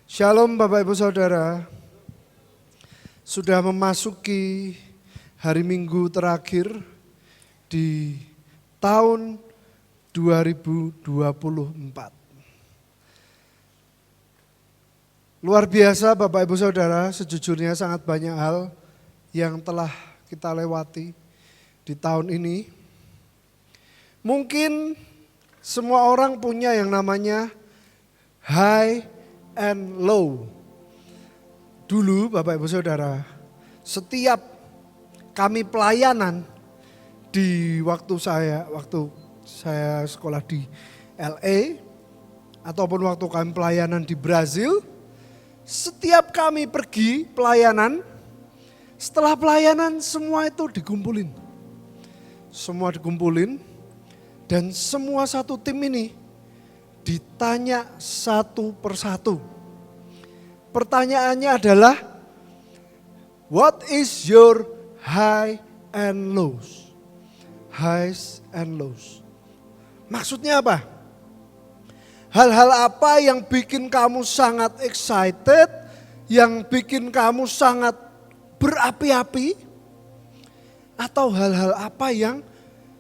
Shalom Bapak Ibu Saudara, sudah memasuki hari Minggu terakhir di tahun 2024. Luar biasa Bapak Ibu Saudara, sejujurnya sangat banyak hal yang telah kita lewati di tahun ini. Mungkin semua orang punya yang namanya high and low. Dulu Bapak Ibu Saudara, setiap kami pelayanan di waktu saya sekolah di LA ataupun waktu kami pelayanan di Brazil, setiap kami pergi pelayanan, setelah pelayanan semua itu dikumpulin. Semua dikumpulin dan semua satu tim ini ditanya satu persatu. Pertanyaannya adalah, what is your high and lows? Highs and lows. Maksudnya apa? Hal-hal apa yang bikin kamu sangat excited, yang bikin kamu sangat berapi-api, atau hal-hal apa yang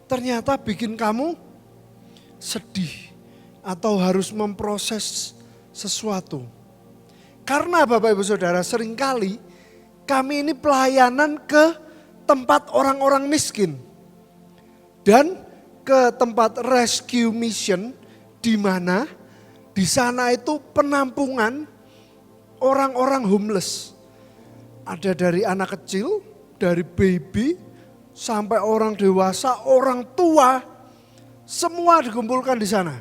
ternyata bikin kamu sedih atau harus memproses sesuatu. Karena Bapak Ibu Saudara, seringkali kami ini pelayanan ke tempat orang-orang miskin dan ke tempat rescue mission, di mana di sana itu penampungan orang-orang homeless. Ada dari anak kecil, dari baby sampai orang dewasa, orang tua, semua dikumpulkan di sana.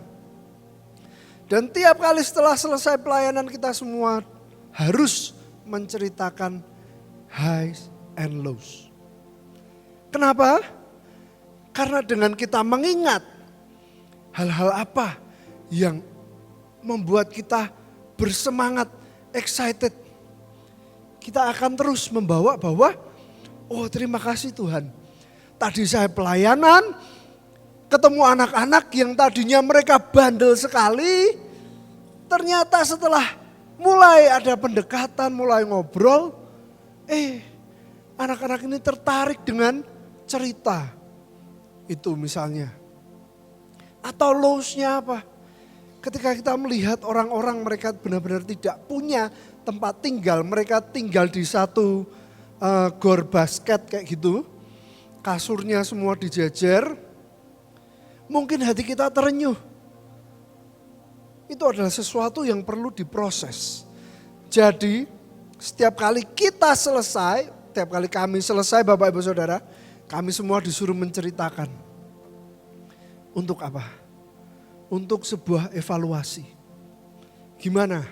Dan tiap kali setelah selesai pelayanan kita semua harus menceritakan highs and lows. Kenapa? Karena dengan kita mengingat hal-hal apa yang membuat kita bersemangat, excited, kita akan terus membawa bahwa, oh terima kasih Tuhan. Tadi saya pelayanan, ketemu anak-anak yang tadinya mereka bandel sekali, ternyata setelah mulai ada pendekatan, mulai ngobrol, anak-anak ini tertarik dengan cerita itu misalnya. Atau lows-nya apa? Ketika kita melihat orang-orang mereka benar-benar tidak punya tempat tinggal, mereka tinggal di satu gor basket kayak gitu, kasurnya semua dijejer. Mungkin hati kita terenyuh. Itu adalah sesuatu yang perlu diproses. Jadi setiap kali kita selesai, setiap kali kami selesai Bapak Ibu Saudara, kami semua disuruh menceritakan. Untuk apa? Untuk sebuah evaluasi. Gimana?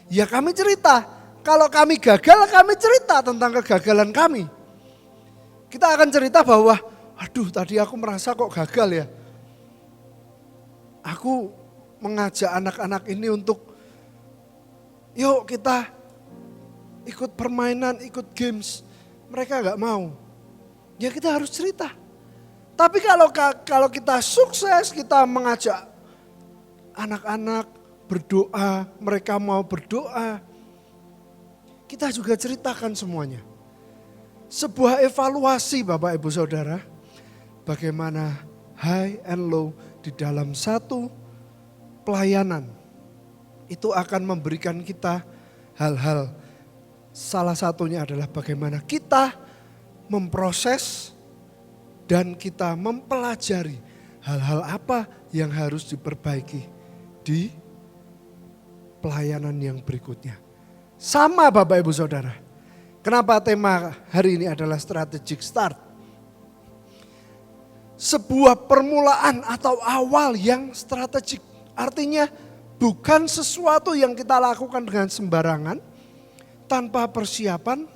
Ya kami cerita. Kalau kami gagal, kami cerita tentang kegagalan kami. Kita akan cerita bahwa, aduh tadi aku merasa kok gagal ya. Aku mengajak anak-anak ini untuk yuk kita ikut permainan, ikut games. Mereka gak mau. Ya kita harus cerita. Tapi kalau kita sukses, kita mengajak anak-anak berdoa, mereka mau berdoa. Kita juga ceritakan semuanya. Sebuah evaluasi Bapak Ibu Saudara, bagaimana high and low di dalam satu pelayanan. Itu akan memberikan kita hal-hal, salah satunya adalah bagaimana kita memproses dan kita mempelajari hal-hal apa yang harus diperbaiki di pelayanan yang berikutnya. Sama Bapak Ibu Saudara. Kenapa tema hari ini adalah strategic start? Sebuah permulaan atau awal yang strategik. Artinya bukan sesuatu yang kita lakukan dengan sembarangan, tanpa persiapan.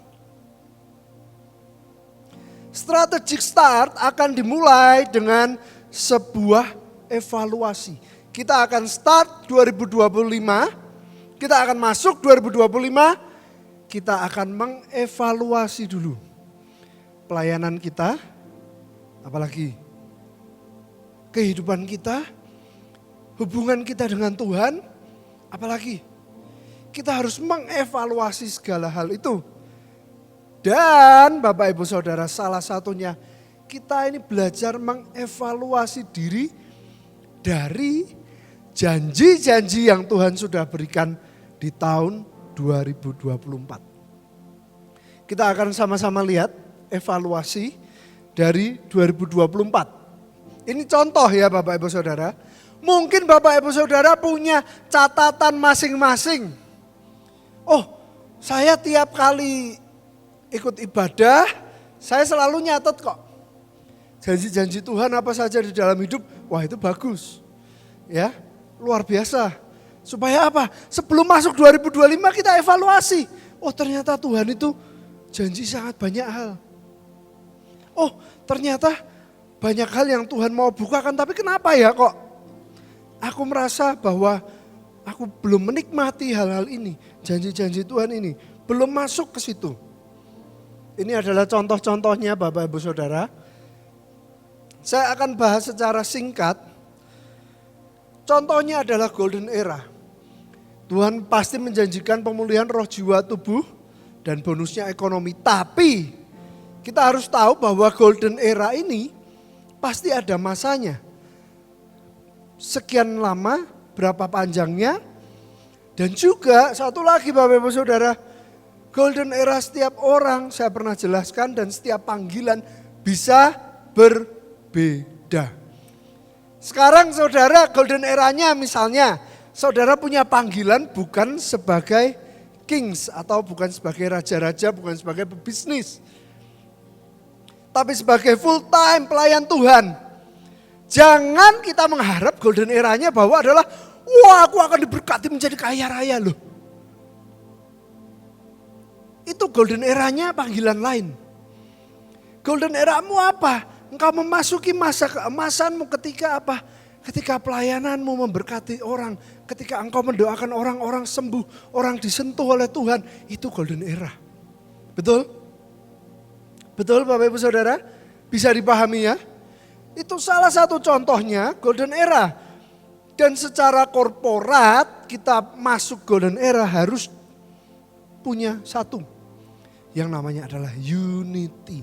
Strategic start akan dimulai dengan sebuah evaluasi. Kita akan start 2025, kita akan masuk 2025, kita akan mengevaluasi dulu pelayanan kita, apalagi kehidupan kita, hubungan kita dengan Tuhan, apalagi kita harus mengevaluasi segala hal itu. Dan Bapak Ibu Saudara, salah satunya kita ini belajar mengevaluasi diri dari janji-janji yang Tuhan sudah berikan di tahun 2024. Kita akan sama-sama lihat evaluasi dari 2024. Ini contoh ya Bapak Ibu Saudara. Mungkin Bapak Ibu Saudara punya catatan masing-masing. Oh, saya tiap kali ikut ibadah, saya selalu nyatet kok. Janji-janji Tuhan apa saja di dalam hidup, wah itu bagus. Ya, luar biasa. Supaya apa? Sebelum masuk 2025 kita evaluasi. Oh ternyata Tuhan itu janji sangat banyak hal. Oh ternyata banyak hal yang Tuhan mau bukakan, tapi kenapa ya kok aku merasa bahwa aku belum menikmati hal-hal ini, janji-janji Tuhan ini, belum masuk ke situ. Ini adalah contoh-contohnya Bapak Ibu Saudara. Saya akan bahas secara singkat. Contohnya adalah Golden Era. Tuhan pasti menjanjikan pemulihan roh, jiwa, tubuh, dan bonusnya ekonomi. Tapi kita harus tahu bahwa Golden Era ini pasti ada masanya. Sekian lama, berapa panjangnya. Dan juga satu lagi Bapak Ibu Saudara, Golden Era setiap orang saya pernah jelaskan dan setiap panggilan bisa berbeda. Sekarang saudara Golden Eranya misalnya, saudara punya panggilan bukan sebagai kings atau bukan sebagai raja-raja, bukan sebagai pebisnis. Tapi sebagai full time pelayan Tuhan. Jangan kita mengharap Golden Eranya bahwa adalah, wah aku akan diberkati menjadi kaya raya loh. Itu Golden Eranya panggilan lain. Golden Eramu apa? Engkau memasuki masa keemasanmu ketika apa? Ketika pelayananmu memberkati orang, ketika engkau mendoakan orang-orang sembuh, orang disentuh oleh Tuhan, itu Golden Era. Betul? Betul Bapak Ibu Saudara? Bisa dipahami ya? Itu salah satu contohnya Golden Era. Dan secara korporat kita masuk Golden Era harus punya satu. Yang namanya adalah unity.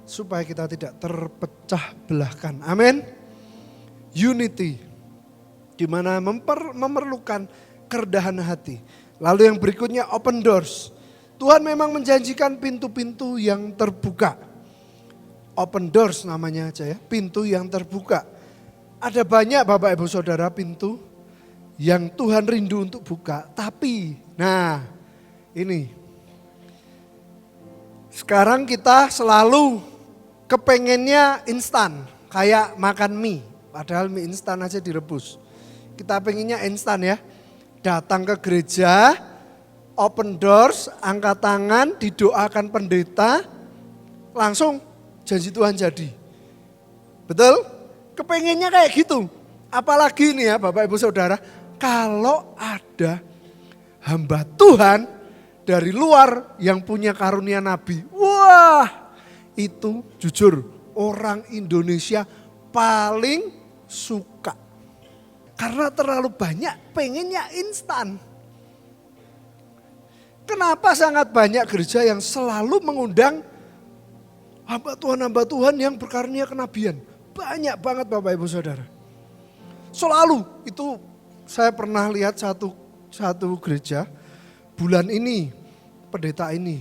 Supaya kita tidak terpecah belahkan. Amin. Unity, di mana memerlukan kerendahan hati. Lalu yang berikutnya open doors. Tuhan memang menjanjikan pintu-pintu yang terbuka. Open doors namanya aja ya, pintu yang terbuka. Ada banyak Bapak Ibu Saudara pintu yang Tuhan rindu untuk buka. Tapi, nah ini. Sekarang kita selalu kepengennya instan, kayak makan mie. Padahal mie instan aja direbus. Kita pengennya instan ya. Datang ke gereja, open doors, angkat tangan, didoakan pendeta, langsung janji Tuhan jadi. Betul? Kepengennya kayak gitu. Apalagi nih ya Bapak Ibu Saudara, kalau ada hamba Tuhan dari luar yang punya karunia nabi. Wah, itu jujur orang Indonesia paling suka. Karena terlalu banyak pengennya instan. Kenapa sangat banyak gereja yang selalu mengundang hamba Tuhan yang berkarunia kenabian. Banyak banget Bapak Ibu Saudara. Selalu itu saya pernah lihat satu gereja bulan ini pendeta ini.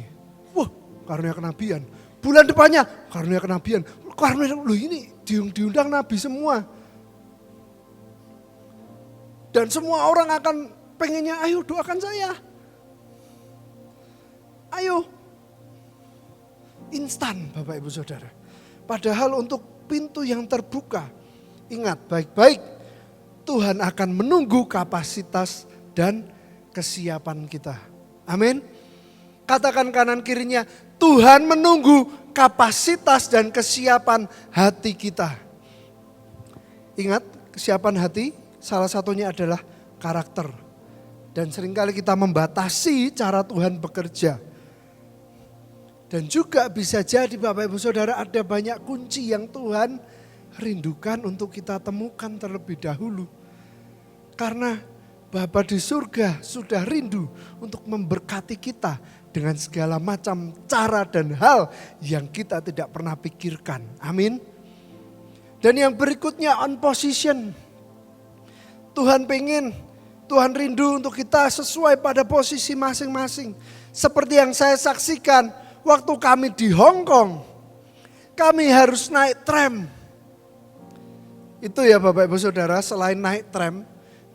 Wah karunia kenabian. Bulan depannya karunia kenabian. Karunia loh ini diundang nabi semua. Dan semua orang akan pengennya, ayo doakan saya. Ayo. Instan Bapak Ibu Saudara. Padahal untuk pintu yang terbuka, ingat baik-baik, Tuhan akan menunggu kapasitas dan kesiapan kita. Amin. Katakan kanan kirinya, Tuhan menunggu kapasitas dan kesiapan hati kita. Ingat, kesiapan hati salah satunya adalah karakter. Dan seringkali kita membatasi cara Tuhan bekerja. Dan juga bisa jadi Bapak Ibu Saudara ada banyak kunci yang Tuhan rindukan untuk kita temukan terlebih dahulu. Karena Bapa di surga sudah rindu untuk memberkati kita dengan segala macam cara dan hal yang kita tidak pernah pikirkan. Amin. Dan yang berikutnya on position. Tuhan rindu untuk kita sesuai pada posisi masing-masing. Seperti yang saya saksikan waktu kami di Hong Kong. Kami harus naik tram. Itu ya Bapak Ibu Saudara, selain naik tram,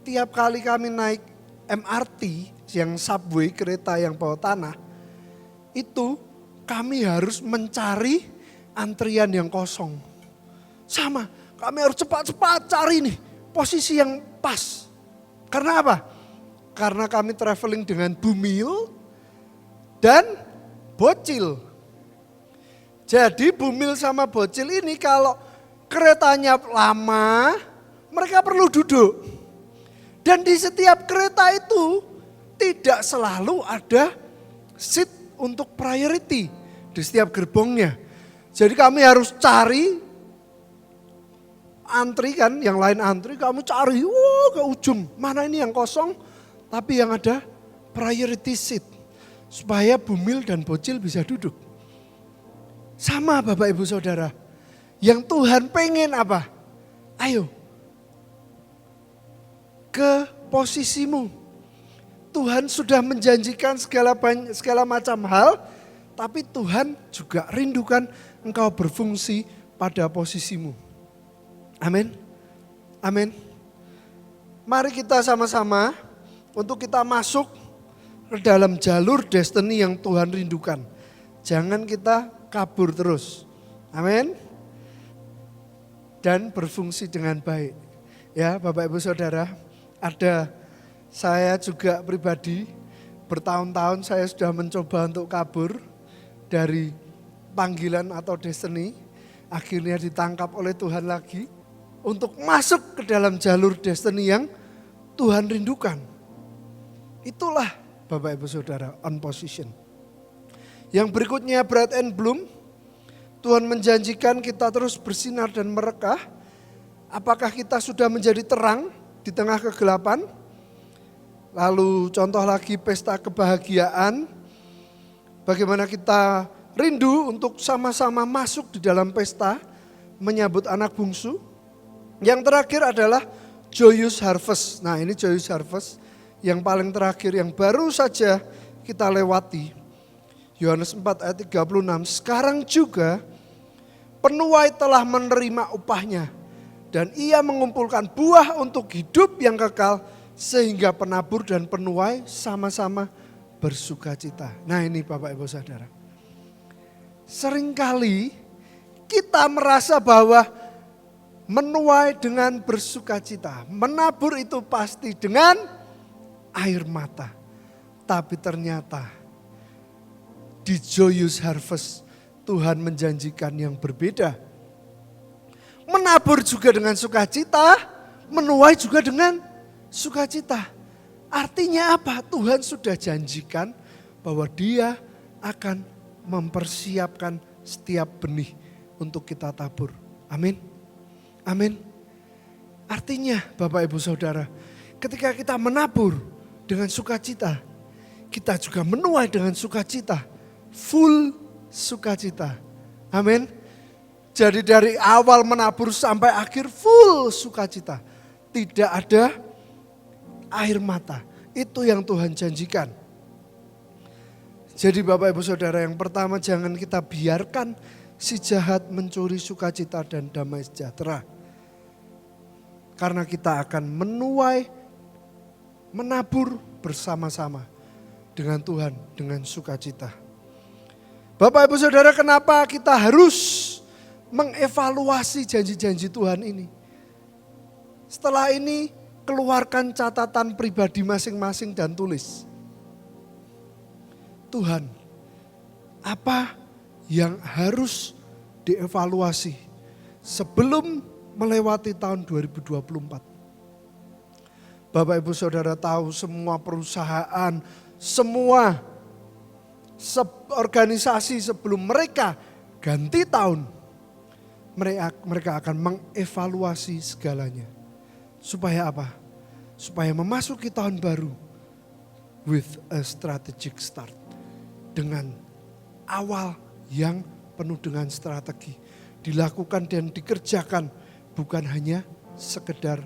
tiap kali kami naik MRT yang subway, kereta yang bawah tanah, itu kami harus mencari antrian yang kosong. Sama, kami harus cepat-cepat cari nih posisi yang pas. Karena apa? Karena kami traveling dengan Bumil dan Bocil. Jadi Bumil sama Bocil ini kalau keretanya lama, mereka perlu duduk. Dan di setiap kereta itu tidak selalu ada seat untuk priority di setiap gerbongnya. Jadi kami harus cari, antri kan, yang lain antri, kamu cari ke ujung. Mana ini yang kosong, tapi yang ada priority seat. Supaya Bumil dan Bocil bisa duduk. Sama Bapak Ibu Saudara, yang Tuhan pengen apa? Ayo, ke posisimu. Tuhan sudah menjanjikan segala macam hal, tapi Tuhan juga rindukan engkau berfungsi pada posisimu. Amin. Amin. Mari kita sama-sama untuk kita masuk ke dalam jalur destiny yang Tuhan rindukan. Jangan kita kabur terus. Amin. Dan berfungsi dengan baik. Ya Bapak Ibu Saudara, saya juga pribadi bertahun-tahun saya sudah mencoba untuk kabur dari panggilan atau destiny. Akhirnya ditangkap oleh Tuhan lagi untuk masuk ke dalam jalur destiny yang Tuhan rindukan. Itulah Bapak Ibu Saudara, on position. Yang berikutnya bright and bloom. Tuhan menjanjikan kita terus bersinar dan merekah. Apakah kita sudah menjadi terang di tengah kegelapan? Lalu contoh lagi pesta kebahagiaan. Bagaimana kita rindu untuk sama-sama masuk di dalam pesta menyambut anak bungsu. Yang terakhir adalah Joyous Harvest. Nah ini Joyous Harvest yang paling terakhir yang baru saja kita lewati. Yohanes 4 ayat 36. Sekarang juga penuai telah menerima upahnya. Dan ia mengumpulkan buah untuk hidup yang kekal. Sehingga penabur dan penuai sama-sama bersukacita. Nah ini Bapak Ibu Saudara. Seringkali kita merasa bahwa menuai dengan bersukacita. Menabur itu pasti dengan air mata. Tapi ternyata di Joyous Harvest Tuhan menjanjikan yang berbeda. Menabur juga dengan sukacita, menuai juga dengan sukacita. Artinya apa? Tuhan sudah janjikan bahwa Dia akan mempersiapkan setiap benih untuk kita tabur. Amin. Amin. Artinya Bapak Ibu Saudara, ketika kita menabur dengan sukacita, kita juga menuai dengan sukacita. Full sukacita. Amin. Jadi dari awal menabur sampai akhir full sukacita. Tidak ada air mata. Itu yang Tuhan janjikan. Jadi Bapak Ibu Saudara, yang pertama jangan kita biarkan si jahat mencuri sukacita dan damai sejahtera. Karena kita akan menuai, menabur bersama-sama dengan Tuhan, dengan sukacita. Bapak Ibu Saudara, kenapa kita harus mengevaluasi janji-janji Tuhan ini? Setelah ini keluarkan catatan pribadi masing-masing dan tulis. Tuhan, apa yang harus dievaluasi sebelum melewati tahun 2024? Bapak Ibu Saudara tahu semua perusahaan, semua organisasi sebelum mereka ganti tahun, mereka akan mengevaluasi segalanya. Supaya apa? supaya memasuki tahun baru with a strategic start, dengan awal yang penuh dengan strategi, dilakukan dan dikerjakan, bukan hanya sekedar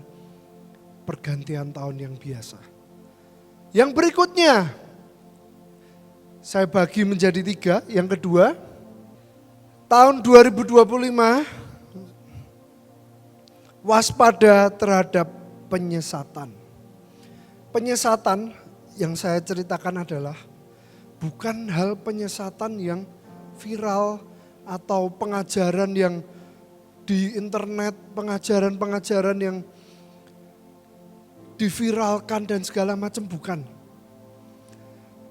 pergantian tahun yang biasa. Yang berikutnya saya bagi menjadi 3. Yang kedua, tahun 2025 waspada terhadap penyesatan. Penyesatan yang saya ceritakan adalah bukan hal penyesatan yang viral atau pengajaran yang di internet, pengajaran-pengajaran yang diviralkan dan segala macam, bukan.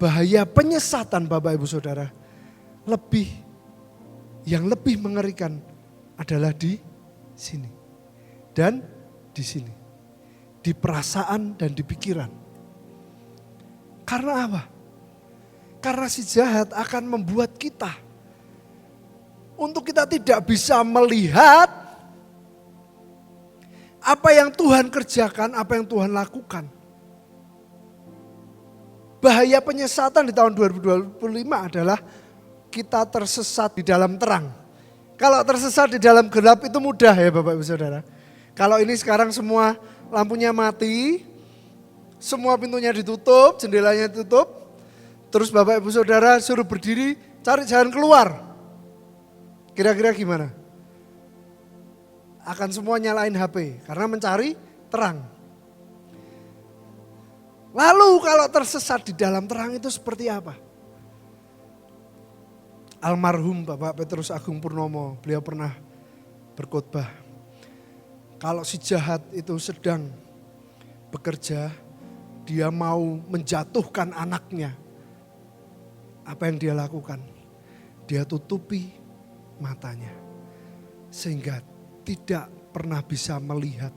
Bahaya penyesatan Bapak Ibu Saudara yang lebih mengerikan adalah di sini dan di sini. Di perasaan dan di pikiran. Karena apa? Karena si jahat akan membuat kita untuk kita tidak bisa melihat apa yang Tuhan kerjakan, apa yang Tuhan lakukan. Bahaya penyesatan di tahun 2025 adalah kita tersesat di dalam terang. Kalau tersesat di dalam gelap itu mudah ya Bapak Ibu Saudara. Kalau ini sekarang semua lampunya mati, semua pintunya ditutup, jendelanya ditutup. Terus Bapak Ibu Saudara suruh berdiri, cari jalan keluar. Kira-kira gimana? Akan semua nyalain HP karena mencari terang. Lalu kalau tersesat di dalam terang itu seperti apa? Almarhum Bapak Petrus Agung Purnomo, beliau pernah berkhotbah. Kalau si jahat itu sedang bekerja, dia mau menjatuhkan anaknya. Apa yang dia lakukan? Dia tutupi matanya. Sehingga tidak pernah bisa melihat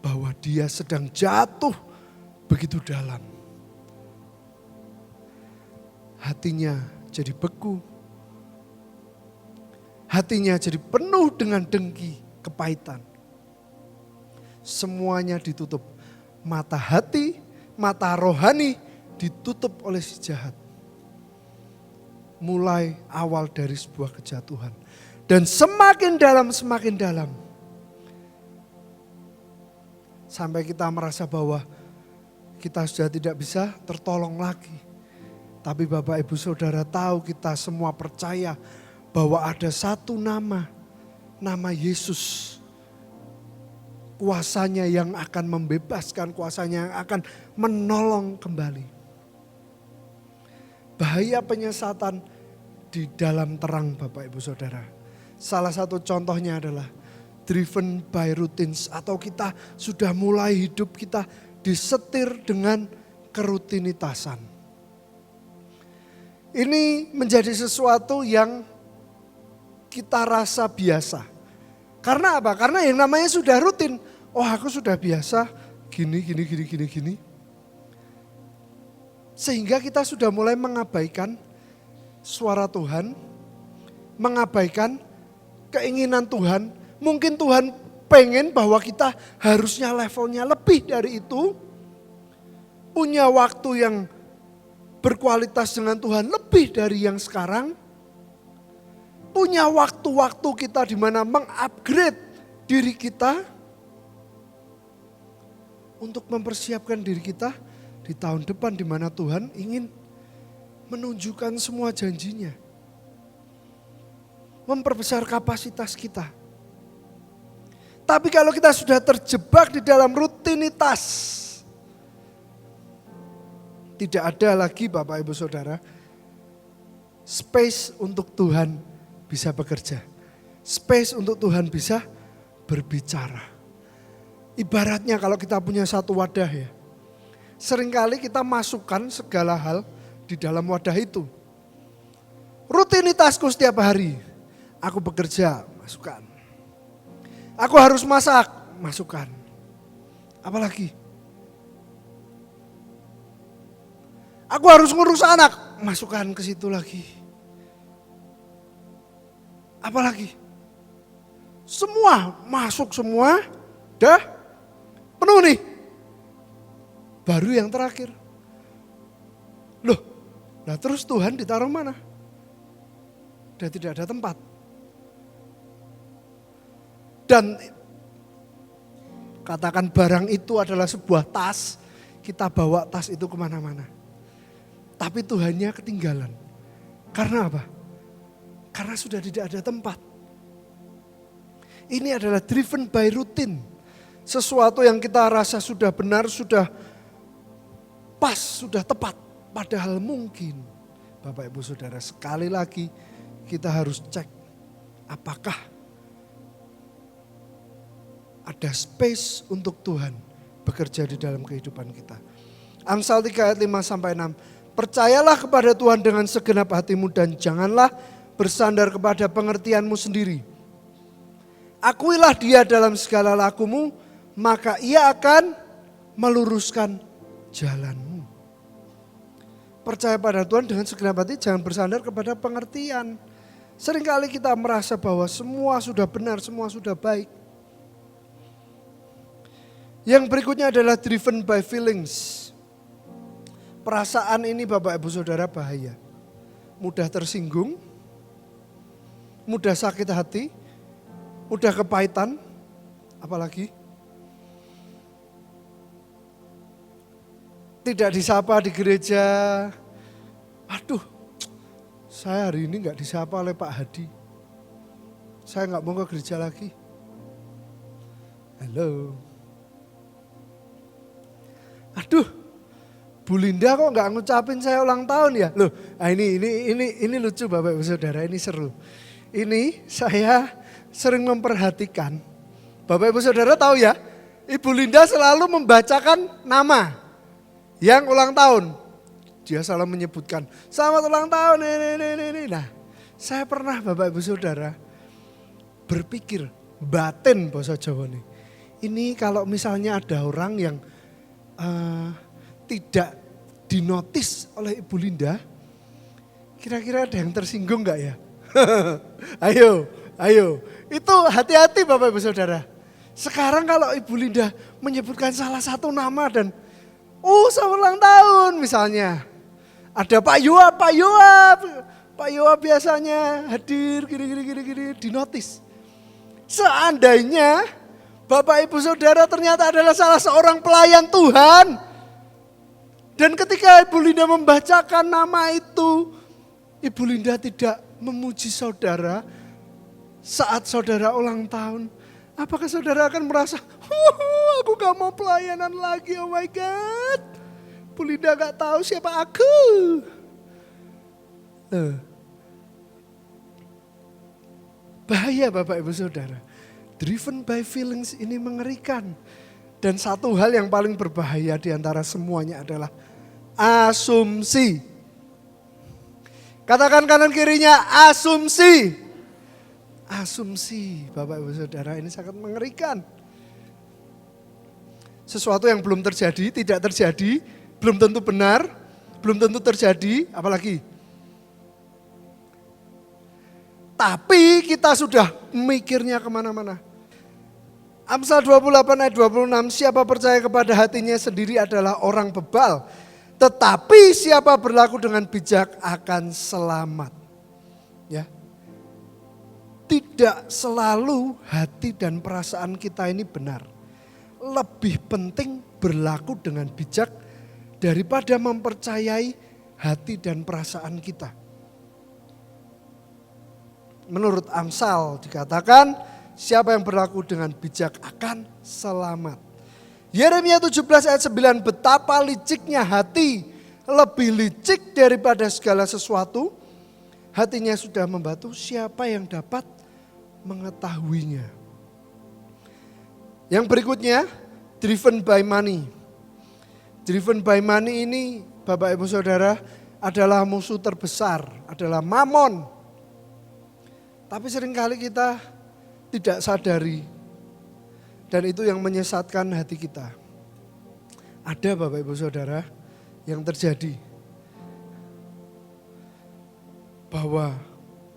bahwa dia sedang jatuh begitu dalam. Hatinya jadi beku. Hatinya jadi penuh dengan dengki, kepahitan. Semuanya ditutup. Mata hati, mata rohani ditutup oleh si jahat. Mulai awal dari sebuah kejatuhan. Dan semakin dalam, semakin dalam. Sampai kita merasa bahwa kita sudah tidak bisa tertolong lagi. Tapi Bapak Ibu Saudara tahu, kita semua percaya bahwa ada satu nama, nama Yesus. Kuasanya yang akan membebaskan, kuasanya yang akan menolong kembali. Bahaya penyesatan di dalam terang Bapak Ibu Saudara. Salah satu contohnya adalah driven by routines, atau kita sudah mulai hidup kita disetir dengan kerutinitasan. Ini menjadi sesuatu yang kita rasa biasa. Karena apa? Karena yang namanya sudah rutin. Oh, aku sudah biasa gini. Sehingga kita sudah mulai mengabaikan suara Tuhan, mengabaikan keinginan Tuhan. Mungkin Tuhan pengen bahwa kita harusnya levelnya lebih dari itu. Punya waktu yang berkualitas dengan Tuhan lebih dari yang sekarang. Punya waktu-waktu kita di mana mengupgrade diri kita untuk mempersiapkan diri kita di tahun depan, di mana Tuhan ingin menunjukkan semua janjinya. Memperbesar kapasitas kita. Tapi kalau kita sudah terjebak di dalam rutinitas, tidak ada lagi Bapak Ibu Saudara space untuk Tuhan bisa bekerja. Space untuk Tuhan bisa berbicara. Ibaratnya kalau kita punya satu wadah ya. Seringkali kita masukkan segala hal di dalam wadah itu. Rutinitasku setiap hari. Aku bekerja, masukkan. Aku harus masak, masukkan. Apalagi? Aku harus ngurus anak, masukkan ke situ lagi. Apalagi? Semua masuk semua, dah penuh nih. baru yang terakhir. Loh, nah terus Tuhan ditaruh mana? Sudah tidak ada tempat. Dan katakan barang itu adalah sebuah tas, kita bawa tas itu kemana-mana. Tapi Tuhannya ketinggalan. Karena apa? Karena sudah tidak ada tempat. Ini adalah driven by routine. Sesuatu yang kita rasa sudah benar, sudah pas, sudah tepat. Padahal mungkin, Bapak Ibu Saudara, sekali lagi kita harus cek apakah ada space untuk Tuhan bekerja di dalam kehidupan kita. Amsal 3 ayat 5 sampai 6. Percayalah kepada Tuhan dengan segenap hatimu dan janganlah bersandar kepada pengertianmu sendiri. Akuilah Dia dalam segala lakumu, maka Ia akan meluruskan jalanmu. Percaya pada Tuhan dengan segenap hati, jangan bersandar kepada pengertian. Seringkali kita merasa bahwa semua sudah benar, semua sudah baik. Yang berikutnya adalah driven by feelings. Perasaan ini Bapak Ibu Saudara bahaya. Mudah tersinggung, mudah sakit hati, mudah kepahitan, apalagi tidak disapa di gereja. Aduh, saya hari ini gak disapa oleh Pak Hadi. Saya gak mau ke gereja lagi. Halo. Aduh, Bu Linda kok gak ngucapin saya ulang tahun ya? Loh, ini lucu Bapak Ibu Saudara, ini seru. Ini saya sering memperhatikan. Bapak Ibu Saudara tahu ya, Ibu Linda selalu membacakan nama yang ulang tahun. Dia selalu menyebutkan, selamat ulang tahun, ini. Nah, saya pernah Bapak Ibu Saudara berpikir, batin bahasa Jawa nih. Ini kalau misalnya ada orang yang tidak dinotis oleh Ibu Linda, kira-kira ada yang tersinggung gak ya? Ayo. Itu hati-hati Bapak Ibu Saudara. Sekarang kalau Ibu Linda menyebutkan salah satu nama dan selamat ulang tahun misalnya. Ada Pak Yoab biasanya hadir gini dinotis. Seandainya Bapak Ibu Saudara ternyata adalah salah seorang pelayan Tuhan. Dan ketika Ibu Linda membacakan nama itu, Ibu Linda tidak memuji saudara saat saudara ulang tahun. Apakah saudara akan merasa, aku gak mau pelayanan lagi, oh my God. Ibu Linda gak tahu siapa aku. Bahaya Bapak Ibu Saudara. Driven by feelings ini mengerikan. Dan satu hal yang paling berbahaya di antara semuanya adalah asumsi. Katakan kanan kirinya, asumsi. Asumsi Bapak Ibu Saudara, ini sangat mengerikan. Sesuatu yang belum terjadi, tidak terjadi, belum tentu benar, belum tentu terjadi, apalagi. Tapi kita sudah mikirnya kemana-mana. Amsal 28 ayat 26, siapa percaya kepada hatinya sendiri adalah orang bebal. Tetapi siapa berlaku dengan bijak akan selamat. Ya. Tidak selalu hati dan perasaan kita ini benar. Lebih penting berlaku dengan bijak daripada mempercayai hati dan perasaan kita. Menurut Amsal dikatakan, siapa yang berlaku dengan bijak akan selamat. Yeremia 17 ayat 9, betapa liciknya hati, lebih licik daripada segala sesuatu. Hatinya sudah membatu, siapa yang dapat mengetahuinya. Yang berikutnya, driven by money. Driven by money ini Bapak Ibu Saudara adalah musuh terbesar, adalah mamon. Tapi seringkali kita tidak sadari dan itu yang menyesatkan hati kita. Ada Bapak Ibu Saudara yang terjadi bahwa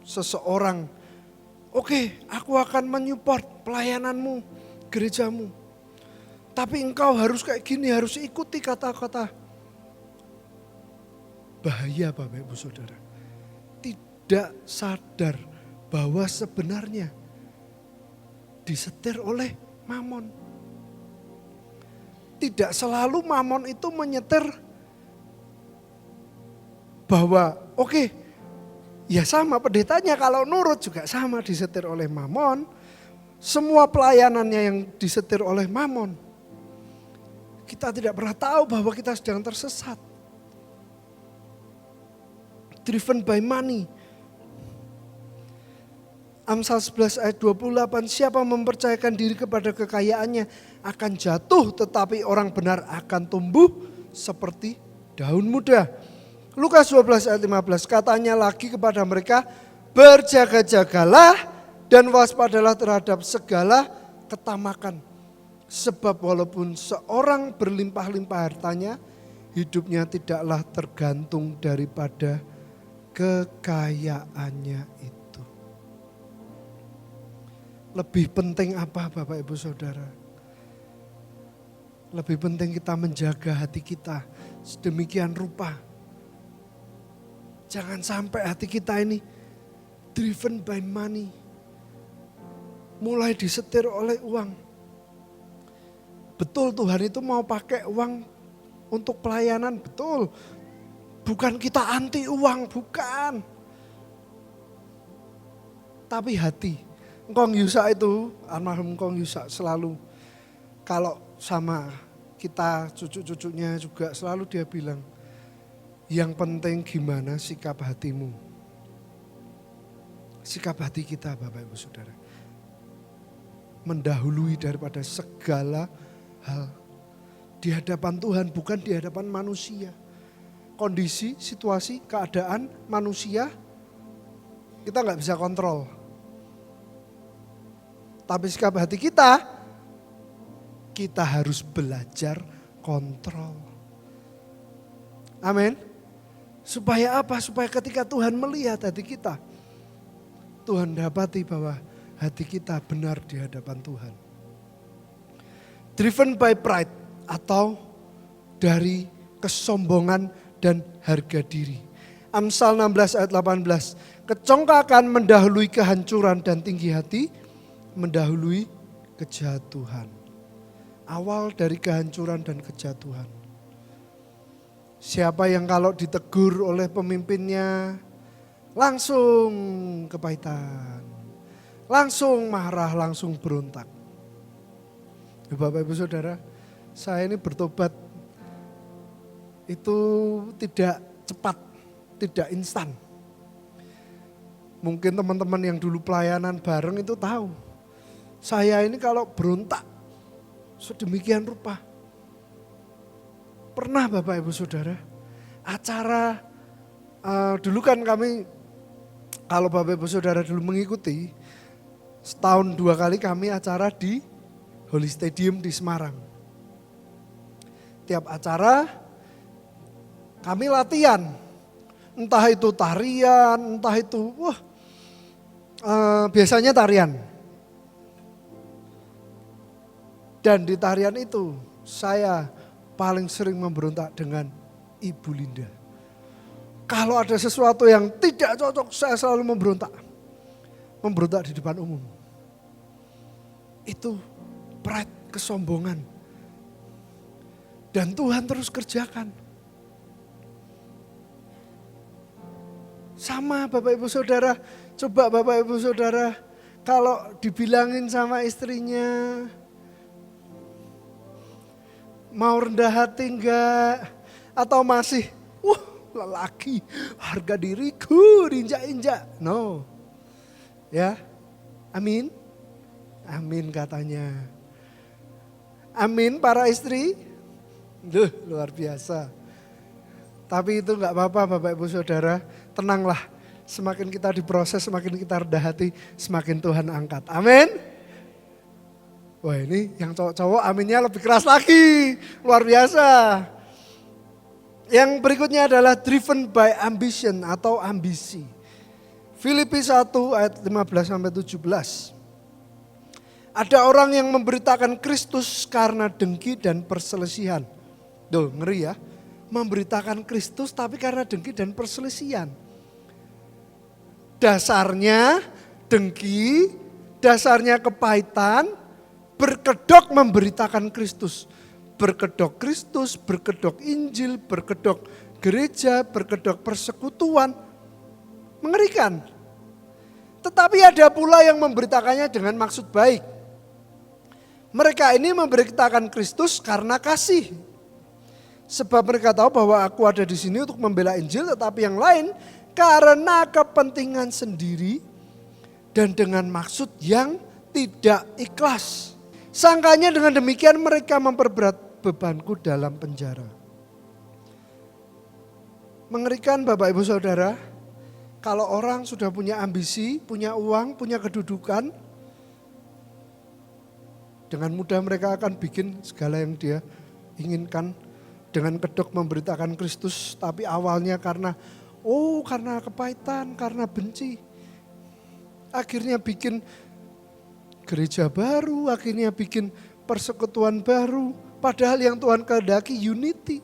seseorang, oke, aku akan menyupport pelayananmu, gerejamu. Tapi engkau harus kayak gini, harus ikuti kata-kata. Bahaya Bapak Ibu Saudara. Tidak sadar bahwa sebenarnya disetir oleh mamon. Tidak selalu mamon itu menyetir bahwa oke, ya sama pendetanya kalau nurut juga sama disetir oleh mamon. Semua pelayanannya yang disetir oleh mamon. Kita tidak pernah tahu bahwa kita sedang tersesat. Driven by money. Amsal 11 ayat 28, siapa mempercayakan diri kepada kekayaannya akan jatuh, tetapi orang benar akan tumbuh seperti daun muda. Lukas 12 ayat 15, katanya lagi kepada mereka, berjaga-jagalah dan waspadalah terhadap segala ketamakan. Sebab walaupun seorang berlimpah-limpah hartanya, hidupnya tidaklah tergantung daripada kekayaannya itu. Lebih penting apa Bapak Ibu Saudara? Lebih penting kita menjaga hati kita sedemikian rupa. Jangan sampai hati kita ini driven by money. Mulai disetir oleh uang. Betul Tuhan itu mau pakai uang untuk pelayanan, betul. Bukan kita anti uang, bukan. Tapi hati. Engkong Yusa itu, almarhum Engkong Yusa selalu kalau sama kita cucu-cucunya juga selalu dia bilang, yang penting gimana sikap hatimu. Sikap hati kita Bapak Ibu Saudara. Mendahului daripada segala hal. Di hadapan Tuhan bukan di hadapan manusia. Kondisi, situasi, keadaan manusia kita gak bisa kontrol. Tapi sikap hati kita harus belajar kontrol. Amin. Supaya apa? Supaya ketika Tuhan melihat hati kita, Tuhan dapati bahwa hati kita benar di hadapan Tuhan. Driven by pride atau dari kesombongan dan harga diri. Amsal 16 ayat 18. Kecongkakan mendahului kehancuran dan tinggi hati mendahului kejatuhan. Awal dari kehancuran dan kejatuhan. Siapa yang kalau ditegur oleh pemimpinnya langsung kepahitan. Langsung marah, langsung berontak. Bapak Ibu Saudara, saya ini bertobat itu tidak cepat, tidak instan. Mungkin teman-teman yang dulu pelayanan bareng itu tahu. Saya ini kalau berontak sedemikian rupa. Pernah Bapak Ibu Saudara, acara dulu kan kami, kalau Bapak Ibu Saudara dulu mengikuti, setahun 2 kali kami acara di Holy Stadium di Semarang. Tiap acara kami latihan, entah itu tarian, entah itu, biasanya tarian. Dan di tarian itu saya paling sering memberontak dengan Ibu Linda. Kalau ada sesuatu yang tidak cocok, saya selalu memberontak. Memberontak di depan umum. Itu pride, kesombongan. Dan Tuhan terus kerjakan. Sama Bapak Ibu Saudara, coba Bapak Ibu Saudara, kalau dibilangin sama istrinya, mau rendah hati enggak? Atau masih, lelaki, harga diriku diinjak-injak. No. Ya, amin. Amin katanya. Amin para istri. Luar biasa. Tapi itu enggak apa-apa Bapak Ibu Saudara. Tenanglah, semakin kita diproses, semakin kita rendah hati, semakin Tuhan angkat. Amin. Wah ini yang cowok-cowok aminnya lebih keras lagi. Luar biasa. Yang berikutnya adalah driven by ambition atau ambisi. Filipi 1 ayat 15-17. Ada orang yang memberitakan Kristus karena dengki dan perselisihan. Duh, ngeri ya. Memberitakan Kristus tapi karena dengki dan perselisihan. Dasarnya dengki, dasarnya kepahitan, berkedok memberitakan Kristus. Berkedok Kristus, berkedok Injil, berkedok gereja, berkedok persekutuan. Mengerikan. Tetapi ada pula yang memberitakannya dengan maksud baik. Mereka ini memberitakan Kristus karena kasih. Sebab mereka tahu bahwa aku ada di sini untuk membela Injil, tetapi yang lain karena kepentingan sendiri dan dengan maksud yang tidak ikhlas. Sangkanya dengan demikian mereka memperberat bebanku dalam penjara. Mengerikan Bapak Ibu Saudara, kalau orang sudah punya ambisi, punya uang, punya kedudukan, dengan mudah mereka akan bikin segala yang dia inginkan dengan kedok memberitakan Kristus, tapi awalnya karena kepahitan, karena benci. Akhirnya bikin gereja baru, akhirnya bikin persekutuan baru, padahal yang Tuhan kehendaki unity.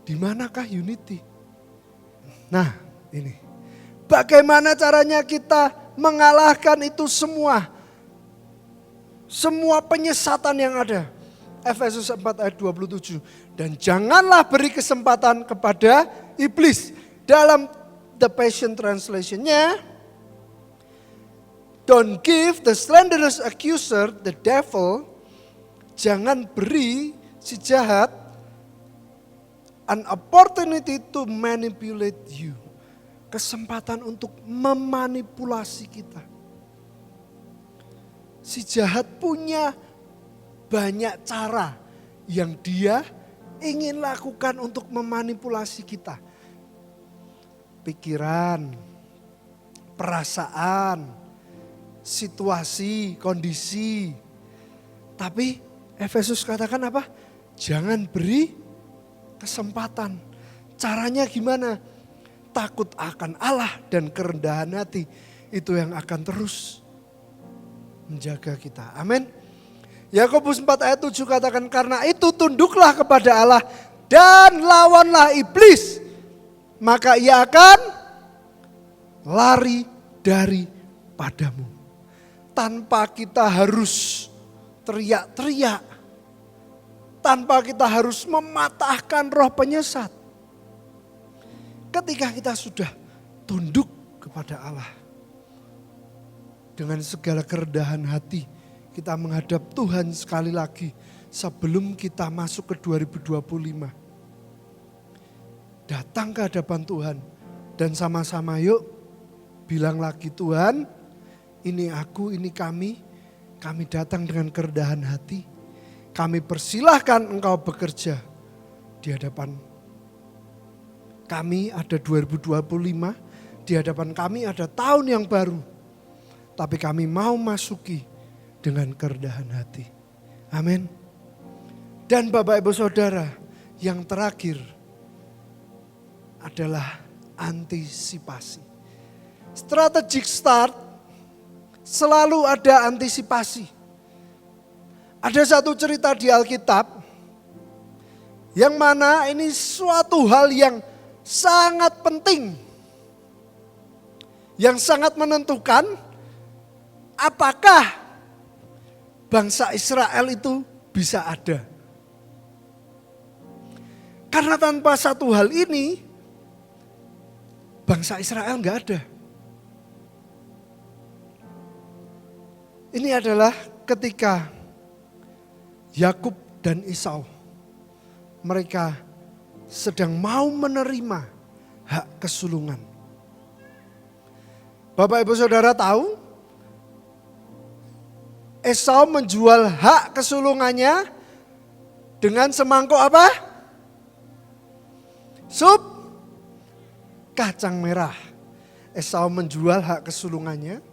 Di manakah unity? Nah, ini. Bagaimana caranya kita mengalahkan itu semua? Semua penyesatan yang ada. Efesus 4 ayat 27. Dan janganlah beri kesempatan kepada iblis. Dalam The Passion Translation-nya, don't give the slanderous accuser, the devil, jangan beri si jahat an opportunity to manipulate you. Kesempatan untuk memanipulasi kita. Si jahat punya banyak cara yang dia ingin lakukan untuk memanipulasi kita. Pikiran, perasaan, situasi, kondisi. Tapi Efesus katakan apa? Jangan beri kesempatan. Caranya gimana? Takut akan Allah dan kerendahan hati. Itu yang akan terus menjaga kita. Amin. Yakobus 4 ayat 7 katakan, karena itu tunduklah kepada Allah dan lawanlah iblis. Maka ia akan lari daripadamu. Tanpa kita harus teriak-teriak. Tanpa kita harus mematahkan roh penyesat. Ketika kita sudah tunduk kepada Allah. Dengan segala kerendahan hati, kita menghadap Tuhan sekali lagi sebelum kita masuk ke 2025. Datang ke hadapan Tuhan dan sama-sama yuk bilang lagi, Tuhan ini aku, ini kami datang dengan kerendahan hati. Kami persilahkan Engkau bekerja di hadapan kami. Ada 2025, di hadapan kami ada tahun yang baru. Tapi kami mau masuki dengan kerendahan hati. Amin. Dan Bapak Ibu Saudara, yang terakhir adalah antisipasi. Strategic start selalu ada antisipasi. Ada satu cerita di Alkitab yang mana ini suatu hal yang sangat penting. Yang sangat menentukan apakah bangsa Israel itu bisa ada. Karena tanpa satu hal ini, bangsa Israel enggak ada. Ini adalah ketika Yakub dan Esau, mereka sedang mau menerima hak kesulungan. Bapak Ibu Saudara tahu, Esau menjual hak kesulungannya dengan semangkuk apa? Sup kacang merah. Esau menjual hak kesulungannya.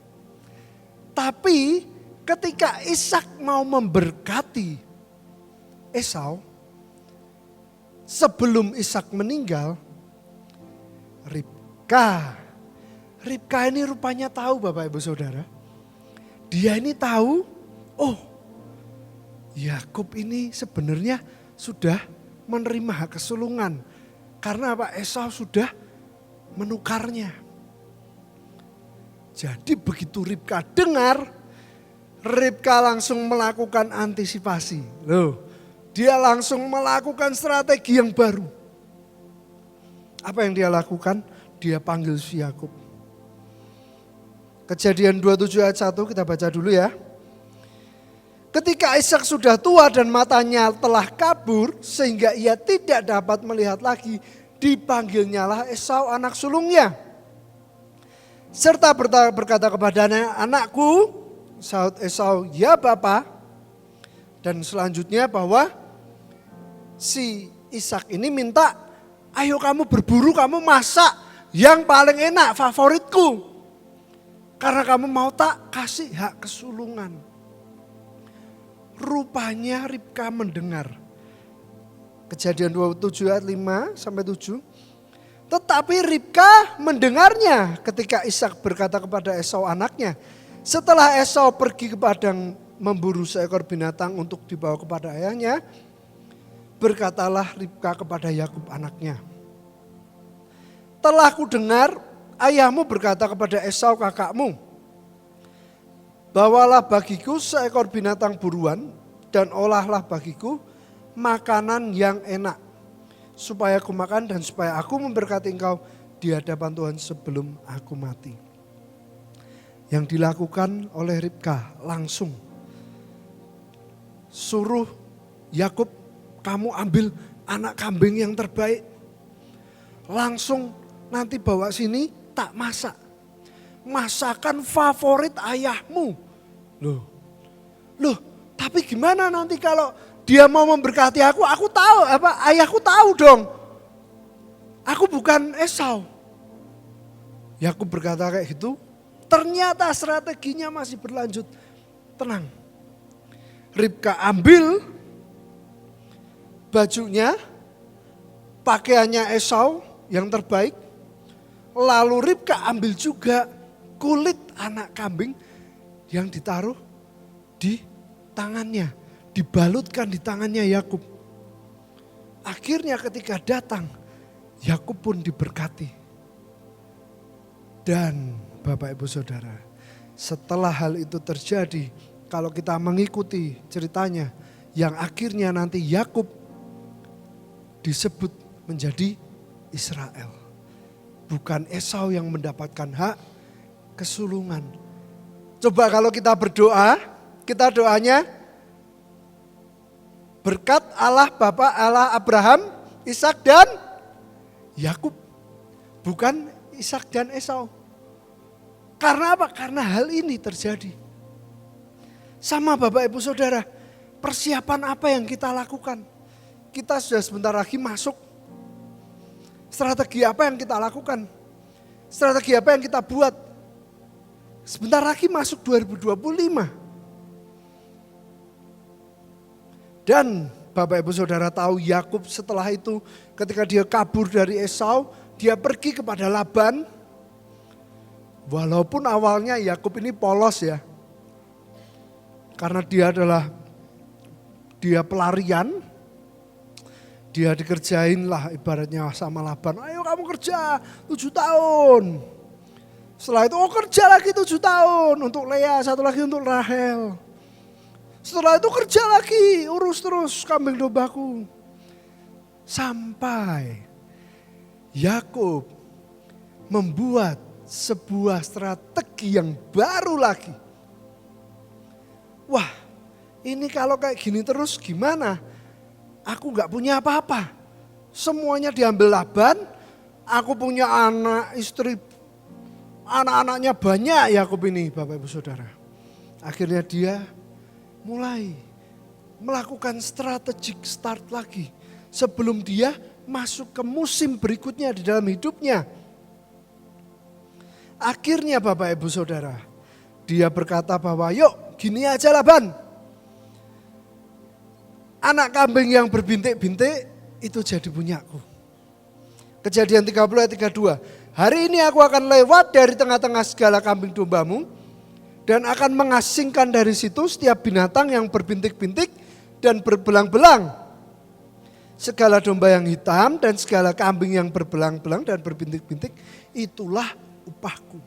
Tapi ketika Ishak mau memberkati Esau, sebelum Ishak meninggal, Ribka ini rupanya tahu Bapak Ibu Saudara. dia ini tahu, oh Yakub ini sebenarnya sudah menerima hak kesulungan. Karena apa? Esau sudah menukarnya. Jadi begitu Ribka dengar, Ribka langsung melakukan antisipasi. Loh, dia langsung melakukan strategi yang baru. Apa yang dia lakukan? Dia panggil si Yakub. Kejadian 27 ayat 1 kita baca dulu ya. Ketika Ishak sudah tua dan matanya telah kabur sehingga ia tidak dapat melihat lagi, dipanggilnyalah Esau anak sulungnya. Serta berkata kepadanya, anakku, sahut Esau, ya Bapa. Dan selanjutnya bahwa si Ishak ini minta, ayo kamu berburu, kamu masak yang paling enak, favoritku. Karena kamu mau tak kasih hak kesulungan. Rupanya Ribka mendengar. Kejadian 27 ayat 5 sampai 7. Tetapi Ribka mendengarnya ketika Ishak berkata kepada Esau anaknya. Setelah Esau pergi ke padang memburu seekor binatang untuk dibawa kepada ayahnya. Berkatalah Ribka kepada Yakub anaknya. Telah ku dengar ayahmu berkata kepada Esau kakakmu. Bawalah bagiku seekor binatang buruan dan olahlah bagiku makanan yang enak. Supaya aku makan dan supaya aku memberkati engkau di hadapan Tuhan sebelum aku mati. Yang dilakukan oleh Ribka langsung. Suruh Yakub, kamu ambil anak kambing yang terbaik. Langsung nanti bawa sini tak masak. Masakan favorit ayahmu. Loh, tapi gimana nanti kalau dia mau memberkati aku tahu, ayahku tahu dong. Aku bukan Esau. Yakub berkata kayak gitu, ternyata strateginya masih berlanjut. Tenang. Ribka ambil bajunya, pakaiannya Esau yang terbaik. Lalu Ribka ambil juga kulit anak kambing yang ditaruh di tangannya, dibalutkan di tangannya Yakub. Akhirnya ketika datang, Yakub pun diberkati. Dan Bapak Ibu Saudara, setelah hal itu terjadi, kalau kita mengikuti ceritanya, yang akhirnya nanti Yakub disebut menjadi Israel. Bukan Esau yang mendapatkan hak kesulungan. Coba kalau kita berdoa, kita doanya berkat Allah Bapa, Allah Abraham, Ishak dan Yakub. Bukan Ishak dan Esau. Karena apa? Karena hal ini terjadi. Sama Bapak Ibu Saudara, persiapan apa yang kita lakukan? Kita sudah sebentar lagi masuk. Strategi apa yang kita lakukan? Strategi apa yang kita buat? Sebentar lagi masuk 2025. Dan Bapak Ibu Saudara tahu Yakub setelah itu ketika dia kabur dari Esau, dia pergi kepada Laban. Walaupun awalnya Yakub ini polos ya. Karena dia pelarian. Dia dikerjain lah ibaratnya sama Laban. Ayo kamu kerja 7 tahun. Setelah itu kerja lagi 7 tahun untuk Lea, 1 lagi untuk Rahel. Setelah itu kerja lagi, urus terus kambing dombaku. Sampai Yakub membuat sebuah strategi yang baru lagi. Wah, ini kalau kayak gini terus gimana? Aku gak punya apa-apa. Semuanya diambil Laban, aku punya anak, istri, anak-anaknya banyak Yakub ini Bapak Ibu Saudara. Akhirnya dia mulai melakukan strategic start lagi. Sebelum dia masuk ke musim berikutnya di dalam hidupnya. Akhirnya Bapak Ibu Saudara, dia berkata bahwa yuk gini aja Laban. Anak kambing yang berbintik-bintik itu jadi punyaku. Kejadian 30 ayat 32. Hari ini aku akan lewat dari tengah-tengah segala kambing dombamu Dan akan mengasingkan dari situ setiap binatang yang berbintik-bintik dan berbelang-belang. Segala domba yang hitam dan segala kambing yang berbelang-belang dan berbintik-bintik, itulah upahku.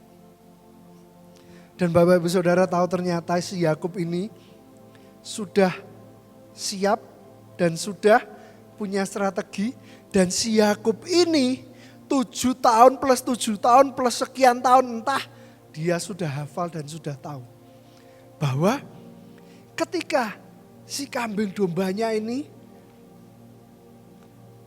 Dan Bapak Ibu Saudara tahu ternyata si Yakub ini sudah siap dan sudah punya strategi. Dan si Yakub ini 7 tahun plus 7 tahun plus sekian tahun entah, dia sudah hafal dan sudah tahu bahwa ketika si kambing dombanya ini,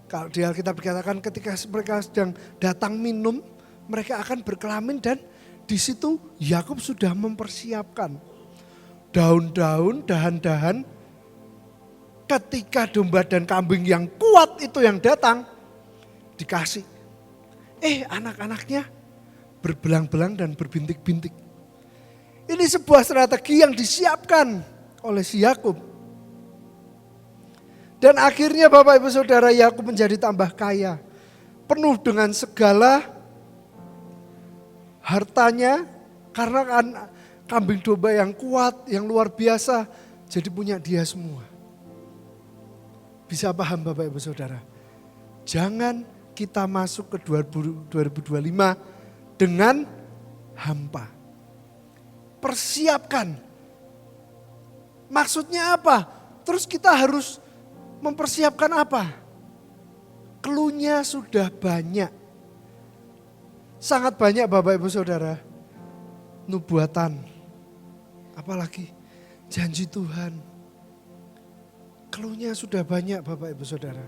kalau di Alkitab dikatakan ketika mereka sedang datang minum, mereka akan berkelamin dan di situ Yakub sudah mempersiapkan daun-daun, dahan-dahan. Ketika domba dan kambing yang kuat itu yang datang, dikasih. Anak-anaknya berbelang-belang dan berbintik-bintik. Ini sebuah strategi yang disiapkan oleh si Yakub. Dan akhirnya Bapak Ibu Saudara, Yakub menjadi tambah kaya. Penuh dengan segala hartanya karena kan kambing domba yang kuat, yang luar biasa. Jadi punya dia semua. Bisa paham Bapak Ibu Saudara? Jangan kita masuk ke 2025 dengan hampa. Persiapkan. Maksudnya apa? Terus kita harus mempersiapkan apa? Cluenya sudah banyak. Sangat banyak Bapak Ibu Saudara. Nubuatan. Apalagi janji Tuhan. Cluenya sudah banyak Bapak Ibu Saudara.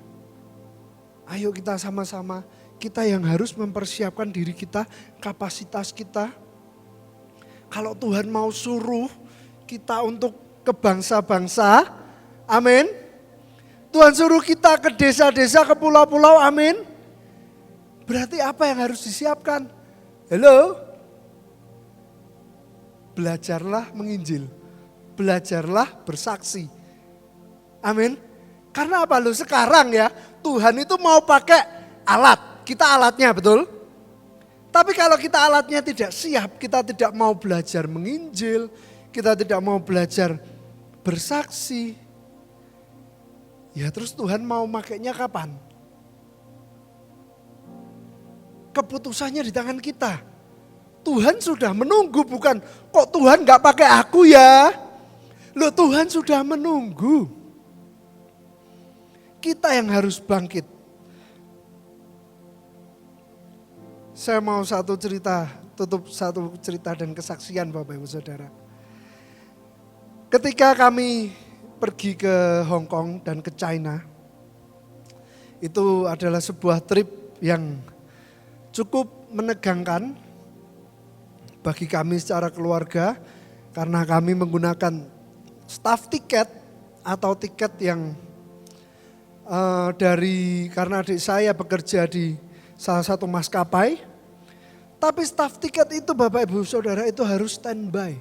Ayo kita sama-sama, kita yang harus mempersiapkan diri kita, kapasitas kita. Kalau Tuhan mau suruh kita untuk ke bangsa-bangsa, amin. Tuhan suruh kita ke desa-desa, ke pulau-pulau, amin. Berarti apa yang harus disiapkan? Halo? Belajarlah menginjil, belajarlah bersaksi. Amin. Karena apa? Sekarang ya, Tuhan itu mau pakai alat. Kita alatnya, betul? Tapi kalau kita alatnya tidak siap, kita tidak mau belajar menginjil, kita tidak mau belajar bersaksi. Ya terus Tuhan mau makainya kapan? Keputusannya di tangan kita. Tuhan sudah menunggu, bukan kok Tuhan gak pakai aku ya. Loh Tuhan sudah menunggu. Kita yang harus bangkit. Saya mau tutup satu cerita dan kesaksian Bapak Ibu Saudara. Ketika kami pergi ke Hong Kong dan ke China, itu adalah sebuah trip yang cukup menegangkan bagi kami secara keluarga, karena kami menggunakan staff tiket atau tiket yang karena adik saya bekerja di salah satu maskapai, tapi staf tiket itu Bapak Ibu Saudara itu harus standby.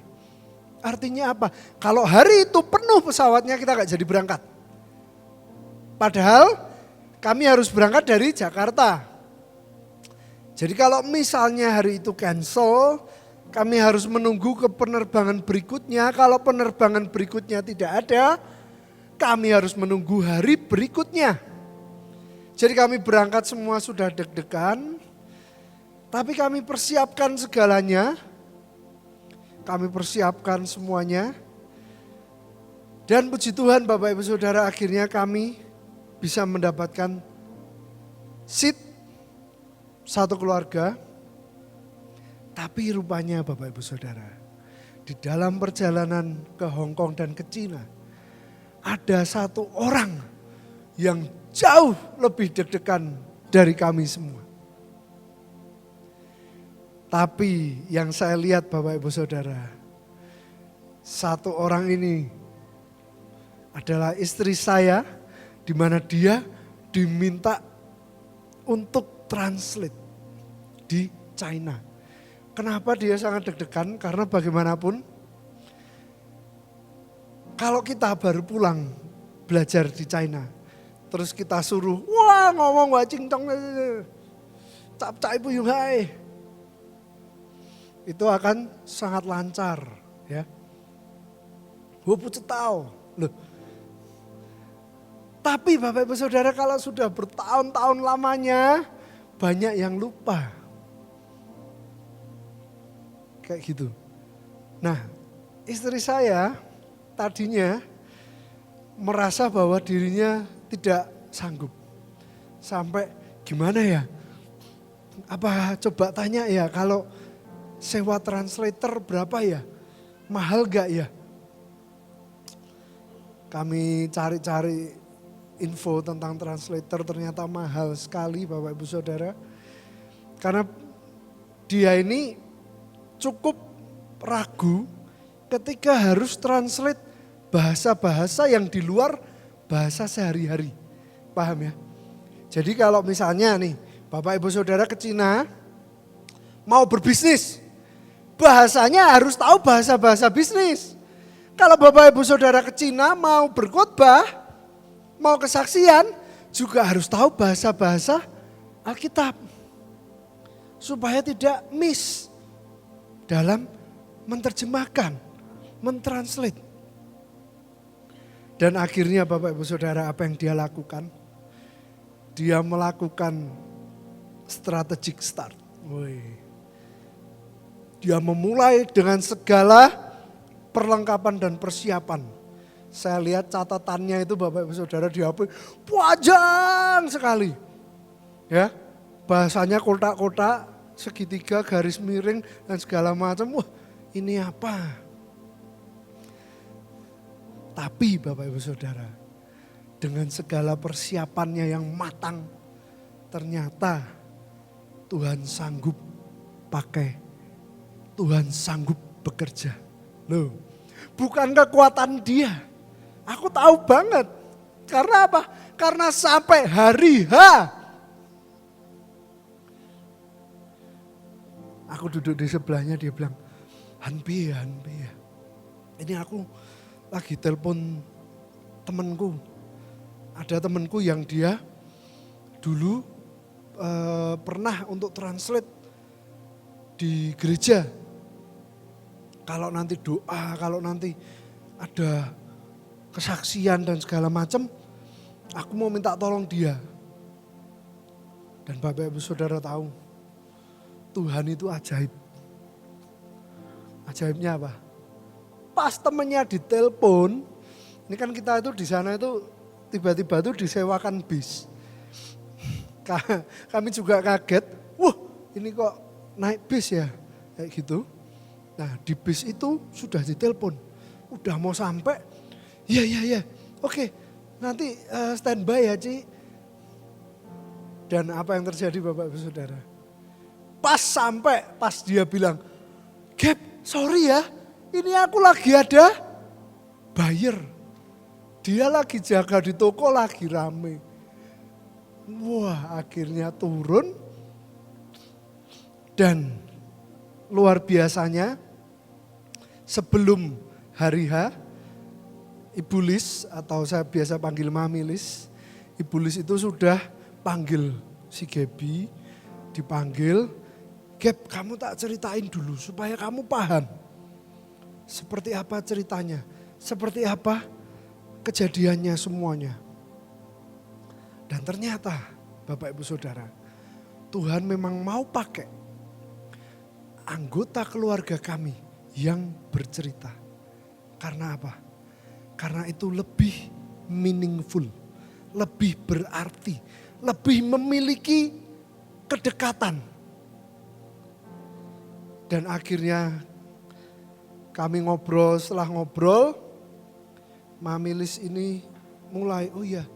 Artinya apa? Kalau hari itu penuh pesawatnya kita gak jadi berangkat. Padahal kami harus berangkat dari Jakarta. Jadi kalau misalnya hari itu cancel, kami harus menunggu ke penerbangan berikutnya. Kalau penerbangan berikutnya tidak ada, kami harus menunggu hari berikutnya. Jadi kami berangkat semua sudah deg-degan, tapi kami persiapkan segalanya. Kami persiapkan semuanya. Dan puji Tuhan Bapak Ibu Saudara, akhirnya kami bisa mendapatkan seat satu keluarga. Tapi rupanya Bapak Ibu Saudara, di dalam perjalanan ke Hong Kong dan ke Cina, ada satu orang yang jauh lebih deg-degan dari kami semua. Tapi yang saya lihat Bapak Ibu Saudara, satu orang ini adalah istri saya, di mana dia diminta untuk translate di China. Kenapa dia sangat deg-degan? Karena bagaimanapun, kalau kita baru pulang belajar di China, terus kita suruh, wah ngomong wah cingcong, cap cap ibu yung hai, itu akan sangat lancar. Ya. Tahu. Loh. Tapi Bapak Ibu Saudara kalau sudah bertahun-tahun lamanya banyak yang lupa. Kayak gitu. Nah, istri saya tadinya merasa bahwa dirinya tidak sanggup. Sampai gimana ya? Apa coba tanya ya kalau sewa translator berapa ya? Mahal gak ya? Kami cari-cari info tentang translator ternyata mahal sekali Bapak Ibu Saudara. Karena dia ini cukup ragu ketika harus translate bahasa-bahasa yang di luar bahasa sehari-hari. Paham ya? Jadi kalau misalnya nih Bapak Ibu Saudara ke Cina mau berbisnis, bahasanya harus tahu bahasa-bahasa bisnis. Kalau Bapak Ibu Saudara ke Cina mau berkhotbah, mau kesaksian, juga harus tahu bahasa-bahasa Alkitab. Supaya tidak miss dalam menerjemahkan, mentranslate. Dan akhirnya Bapak Ibu Saudara apa yang dia lakukan? Dia melakukan strategic start. Dia memulai dengan segala perlengkapan dan persiapan. Saya lihat catatannya itu Bapak Ibu Saudara di HP panjang sekali. Ya, bahasanya kotak-kotak, segitiga, garis miring dan segala macam. Wah, ini apa? Tapi Bapak Ibu Saudara, dengan segala persiapannya yang matang, ternyata Tuhan sanggup pakai, Tuhan sanggup bekerja. Loh, bukan kekuatan dia. Aku tahu banget. Karena apa? Karena sampai hari H. Aku duduk di sebelahnya, dia bilang, Hanpi ya. Ini aku lagi telepon temanku. Ada temanku yang dia dulu pernah untuk translate di gereja. Kalau nanti doa, kalau nanti ada kesaksian dan segala macam, aku mau minta tolong dia. Dan Bapak Ibu Saudara tahu, Tuhan itu ajaib. Ajaibnya apa? Pas temennya ditelepon, ini kan kita itu di sana itu tiba-tiba itu disewakan bis. Kami juga kaget, wah ini kok naik bis ya, kayak gitu. Nah di bis itu sudah ditelepon, udah mau sampai, ya, oke nanti standby ya Ci. Dan apa yang terjadi Bapak Ibu Saudara? Pas sampai, pas dia bilang, Gap sorry ya, ini aku lagi ada buyer. Dia lagi jaga di toko lagi rame. Wah akhirnya turun dan luar biasanya sebelum hari H, Ibu Lis atau saya biasa panggil Mami Lis, Ibu Lis itu sudah panggil si Gaby, dipanggil, Gap kamu tak ceritain dulu supaya kamu paham. Seperti apa ceritanya, seperti apa kejadiannya semuanya. Dan ternyata Bapak Ibu Saudara, Tuhan memang mau pakai anggota keluarga kami yang bercerita. Karena apa? Karena itu lebih meaningful, lebih berarti, lebih memiliki kedekatan. Dan akhirnya kami ngobrol, setelah ngobrol, Mami Lis ini mulai, oh iya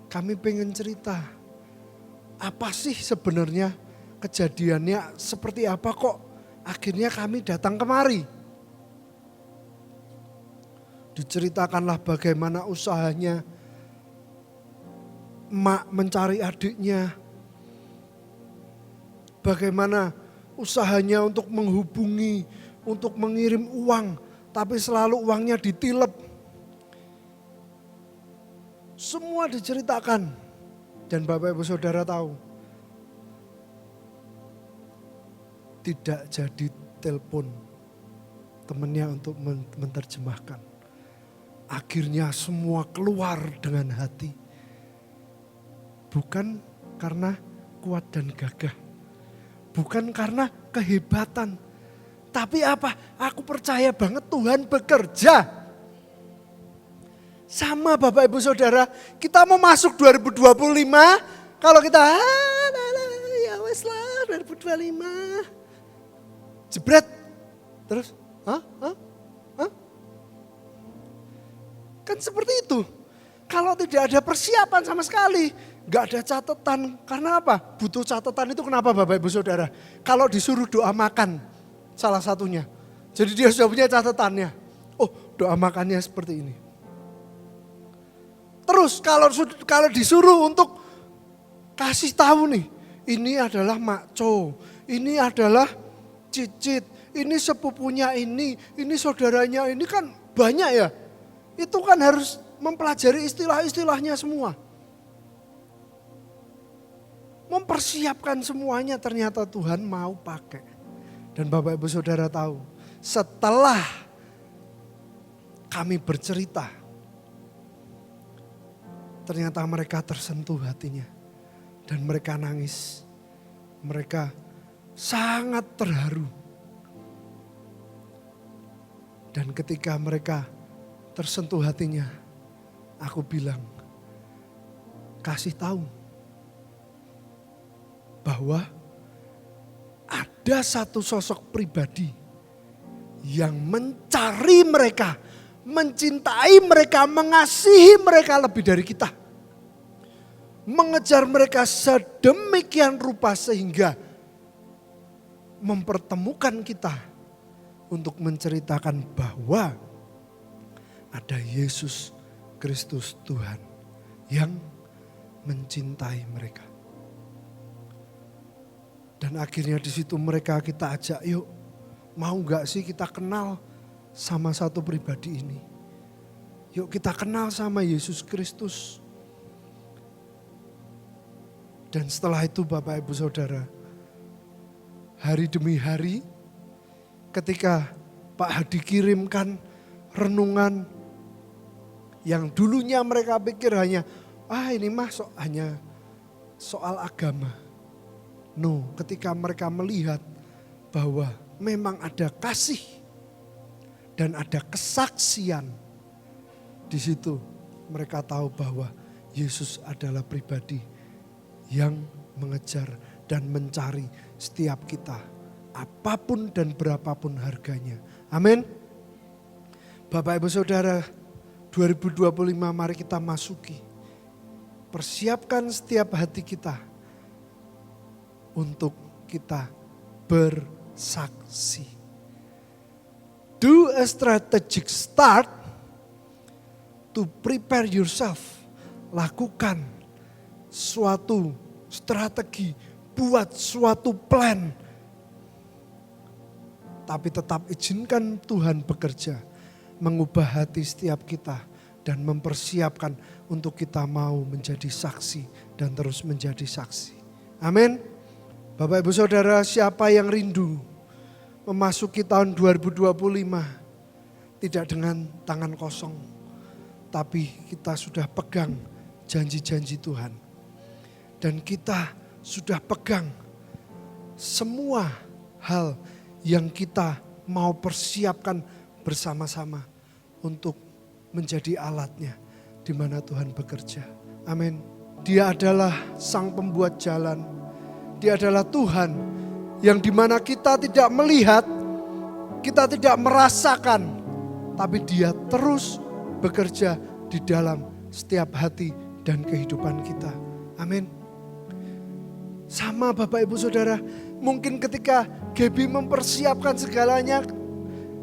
kami pengen cerita. Apa sih sebenarnya kejadiannya, seperti apa kok akhirnya kami datang kemari. Diceritakanlah bagaimana usahanya emak mencari adiknya. Bagaimana usahanya untuk menghubungi, untuk mengirim uang, tapi selalu uangnya ditilep. Semua diceritakan. Dan Bapak Ibu Saudara tahu, tidak jadi telepon temannya untuk menerjemahkan. Akhirnya semua keluar dengan hati. Bukan karena kuat dan gagah. Bukan karena kehebatan. Tapi apa? Aku percaya banget Tuhan bekerja. Sama Bapak Ibu Saudara, kita mau masuk 2025, kalau kita, ya wes lah 2025. Jebret, terus, kan seperti itu. Kalau tidak ada persiapan sama sekali, gak ada catatan. Karena apa? Butuh catatan itu kenapa Bapak Ibu Saudara? Kalau disuruh doa makan, salah satunya. Jadi dia sudah punya catatannya. Oh, doa makannya seperti ini. Terus kalau disuruh untuk kasih tahu nih, ini adalah Makco, ini adalah Cicit, ini sepupunya ini saudaranya ini, kan banyak ya. Itu kan harus mempelajari istilah-istilahnya semua. Mempersiapkan semuanya, ternyata Tuhan mau pakai. Dan Bapak Ibu Saudara tahu, setelah kami bercerita, ternyata mereka tersentuh hatinya. Dan mereka nangis. Mereka sangat terharu. Dan ketika mereka tersentuh hatinya, aku bilang, kasih tahu bahwa ada satu sosok pribadi yang mencari mereka, mencintai mereka, mengasihi mereka lebih dari kita. Mengejar mereka sedemikian rupa sehingga mempertemukan kita untuk menceritakan bahwa ada Yesus Kristus Tuhan yang mencintai mereka. Dan akhirnya di situ mereka kita ajak, yuk mau gak sih kita kenal sama satu pribadi ini. Yuk kita kenal sama Yesus Kristus. Dan setelah itu Bapak Ibu Saudara, hari demi hari ketika Pak Hadi kirimkan renungan yang dulunya mereka pikir hanya, ini mah hanya soal agama. No, ketika mereka melihat bahwa memang ada kasih dan ada kesaksian, di situ mereka tahu bahwa Yesus adalah pribadi yang mengejar dan mencari setiap kita, apapun dan berapapun harganya. Amin. Bapak Ibu Saudara, 2025 mari kita masuki. Persiapkan setiap hati kita untuk kita bersaksi. Do a strategic start to prepare yourself. Lakukan suatu strategi, buat suatu plan. Tapi tetap izinkan Tuhan bekerja, mengubah hati setiap kita dan mempersiapkan untuk kita mau menjadi saksi dan terus menjadi saksi. Amin. Bapak Ibu Saudara, siapa yang rindu memasuki tahun 2025 tidak dengan tangan kosong, tapi kita sudah pegang janji-janji Tuhan. Dan kita sudah pegang semua hal yang kita mau persiapkan bersama-sama untuk menjadi alatnya di mana Tuhan bekerja. Amin. Dia adalah sang pembuat jalan. Dia adalah Tuhan yang dimana kita tidak melihat, kita tidak merasakan, tapi Dia terus bekerja di dalam setiap hati dan kehidupan kita. Amin. Sama Bapak Ibu Saudara, mungkin ketika Gaby mempersiapkan segalanya,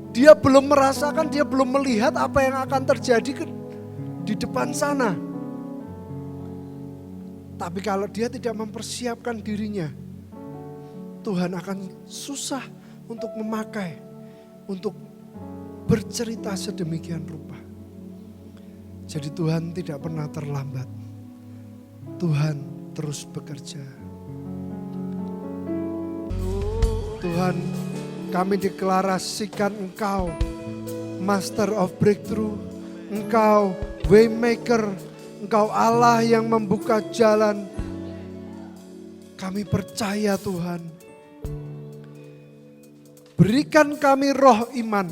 dia belum merasakan, dia belum melihat apa yang akan terjadi di depan sana. Tapi kalau dia tidak mempersiapkan dirinya, Tuhan akan susah untuk memakai, untuk bercerita sedemikian rupa. Jadi Tuhan tidak pernah terlambat. Tuhan terus bekerja. Tuhan Kami deklarasikan Engkau Master of Breakthrough, Engkau Waymaker, Engkau Allah yang membuka jalan. Kami percaya Tuhan. Berikan kami roh iman.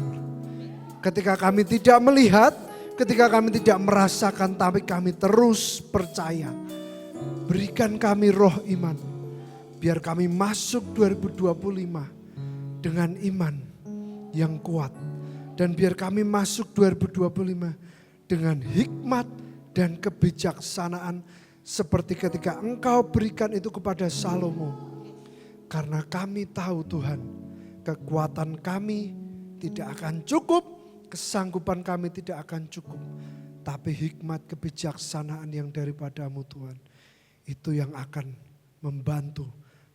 Ketika kami tidak melihat, ketika kami tidak merasakan, tapi kami terus percaya. Berikan kami roh iman. Biar kami masuk 2025 dengan iman yang kuat. Dan biar kami masuk 2025 dengan hikmat dan kebijaksanaan seperti ketika Engkau berikan itu kepada Salomo. Karena kami tahu Tuhan, kekuatan kami tidak akan cukup, kesanggupan kami tidak akan cukup. Tapi hikmat kebijaksanaan yang daripada-Mu Tuhan, itu yang akan membantu,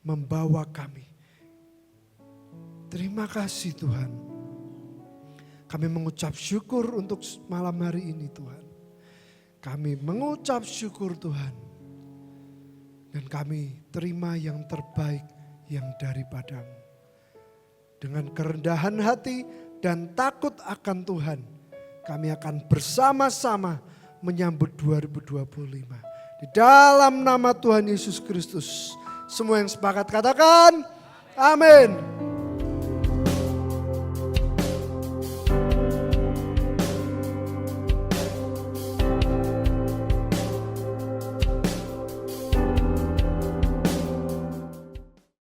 membawa kami. Terima kasih Tuhan. Kami mengucap syukur untuk malam hari ini Tuhan. Kami mengucap syukur Tuhan. Dan kami terima yang terbaik yang daripada-Mu. Dengan kerendahan hati dan takut akan Tuhan, kami akan bersama-sama menyambut 2025. Di dalam nama Tuhan Yesus Kristus, semua yang sepakat katakan, amin.